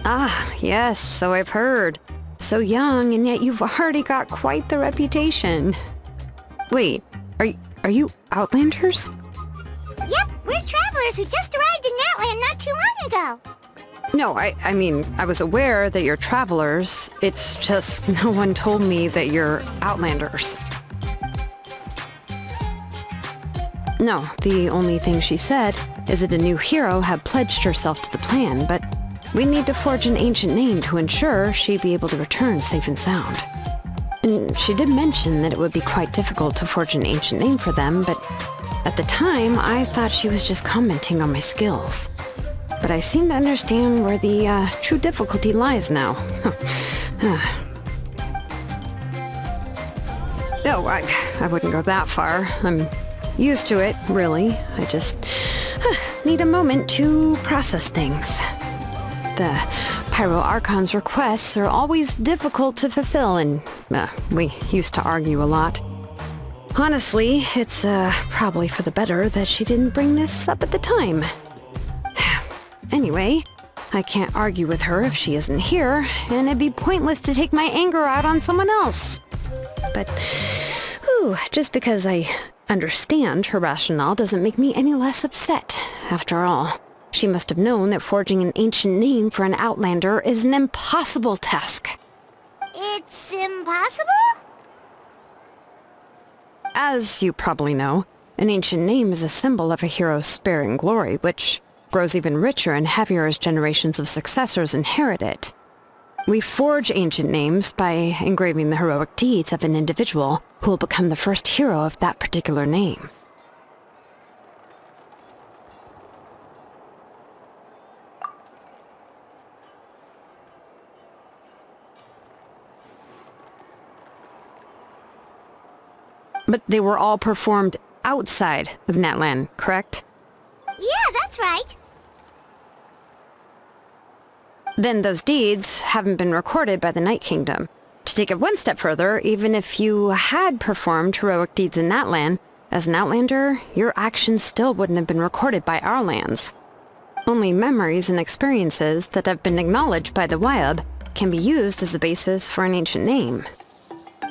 Ah, yes, so I've heard. So young, and yet you've already got quite the reputation. Wait, are you Outlanders? Yep, we're travelers who just arrived in Natlan not too long ago. No, I mean, I was aware that you're travelers. It's just no one told me that you're Outlanders. No, the only thing she said is that a new hero had pledged herself to the plan, but we need to forge an ancient name to ensure she'd be able to return safe and sound. And she did mention that it would be quite difficult to forge an ancient name for them, but at the time, I thought she was just commenting on my skills. But I seem to understand where the true difficulty lies now. Oh, I wouldn't go that far. I'm used to it, really. I just need a moment to process things. The Pyro Archon's requests are always difficult to fulfill, and we used to argue a lot. Honestly, it's probably for the better that she didn't bring this up at the time. Anyway, I can't argue with her if she isn't here, and it'd be pointless to take my anger out on someone else. But, just because I understand her rationale doesn't make me any less upset. After all, she must have known that forging an ancient name for an Outlander is an impossible task. It's impossible? As you probably know, an ancient name is a symbol of a hero's spirit and glory, which grows even richer and heavier as generations of successors inherit it. We forge ancient names by engraving the heroic deeds of an individual who will become the first hero of that particular name. But they were all performed outside of Natlan, correct? Yeah, that's right. Then those deeds haven't been recorded by the Night Kingdom. To take it one step further, even if you had performed heroic deeds in Natlan, as an Outlander, your actions still wouldn't have been recorded by our lands. Only memories and experiences that have been acknowledged by the Wyab can be used as a basis for an ancient name.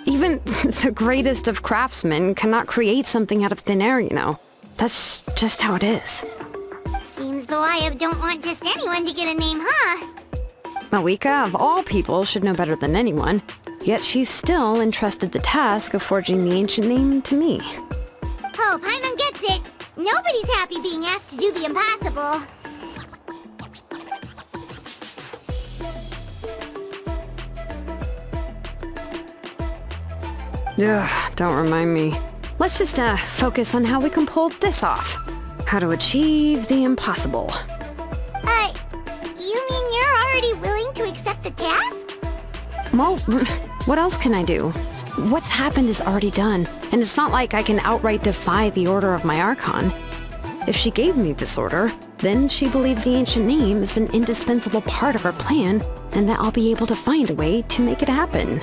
Even the greatest of craftsmen cannot create something out of thin air, you know. That's just how it is. Seems the Wyab don't want just anyone to get a name, huh? Mawika, of all people, should know better than anyone, yet she's still entrusted the task of forging the ancient name to me. Oh, Paimon gets it. Nobody's happy being asked to do the impossible. Ugh, don't remind me. Let's just focus on how we can pull this off. How to achieve the impossible. You mean you're already willing to accept the task? Well, what else can I do? What's happened is already done, and it's not like I can outright defy the order of my Archon. If she gave me this order, then she believes the ancient name is an indispensable part of her plan, and that I'll be able to find a way to make it happen.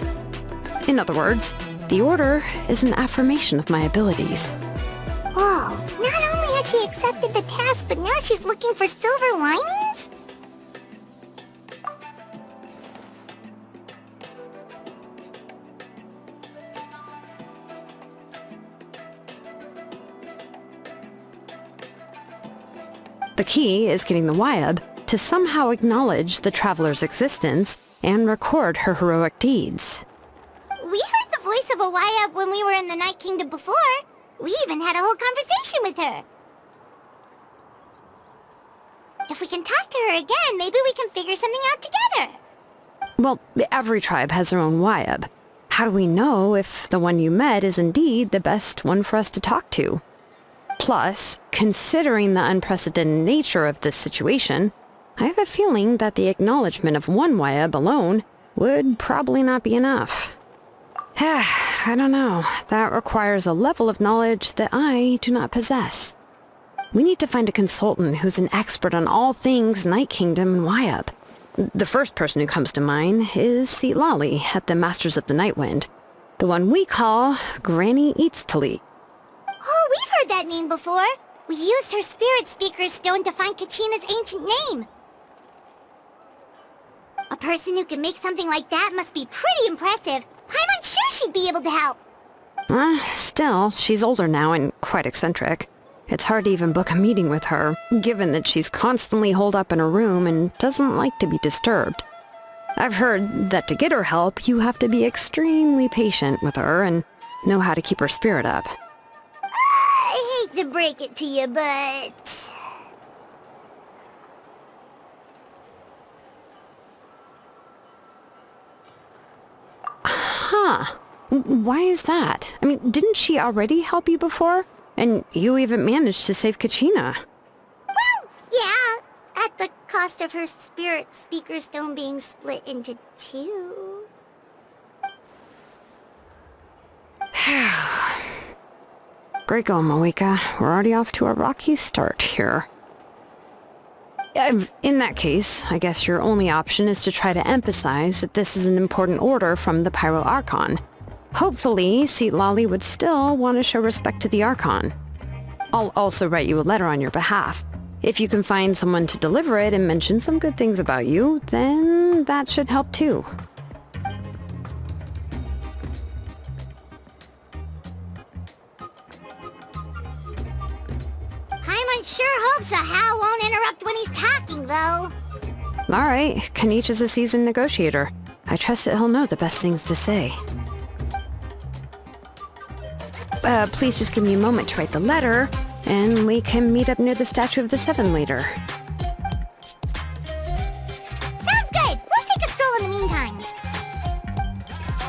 In other words, the order is an affirmation of my abilities. Whoa, not only has she accepted the task, but now she's looking for silver linings? The key is getting the Wyab to somehow acknowledge the Traveler's existence and record her heroic deeds. We heard the voice of a Wyab when we were in the Night Kingdom before. We even had a whole conversation with her. If we can talk to her again, maybe we can figure something out together. Well, every tribe has their own Wyab. How do we know if the one you met is indeed the best one for us to talk to? Plus, considering the unprecedented nature of this situation, I have a feeling that the acknowledgement of one Wyab alone would probably not be enough. I don't know. That requires a level of knowledge that I do not possess. We need to find a consultant who's an expert on all things Night Kingdom and Wyab. The first person who comes to mind is Xilonen at the Masters of the Nightwind, the one we call Granny Eatstali. Oh, we've heard that name before. We used her spirit speaker stone to find Kachina's ancient name. A person who can make something like that must be pretty impressive. I'm unsure she'd be able to help. Still, she's older now and quite eccentric. It's hard to even book a meeting with her, given that she's constantly holed up in her room and doesn't like to be disturbed. I've heard that to get her help, you have to be extremely patient with her and know how to keep her spirit up. I hate to break it to you, but... Huh. Why is that? I mean, didn't she already help you before? And you even managed to save Kachina. Well, yeah, at the cost of her spirit speaker stone being split into two. Great going, Moeka. We're already off to a rocky start here. In that case, I guess your only option is to try to emphasize that this is an important order from the Pyro Archon. Hopefully, Seat Lolly would still want to show respect to the Archon. I'll also write you a letter on your behalf. If you can find someone to deliver it and mention some good things about you, then that should help too. Paimon sure hopes a Hal won't interrupt when he's talking, though. Alright, Kanich is a seasoned negotiator. I trust that he'll know the best things to say. Please just give me a moment to write the letter, and we can meet up near the Statue of the Seven later.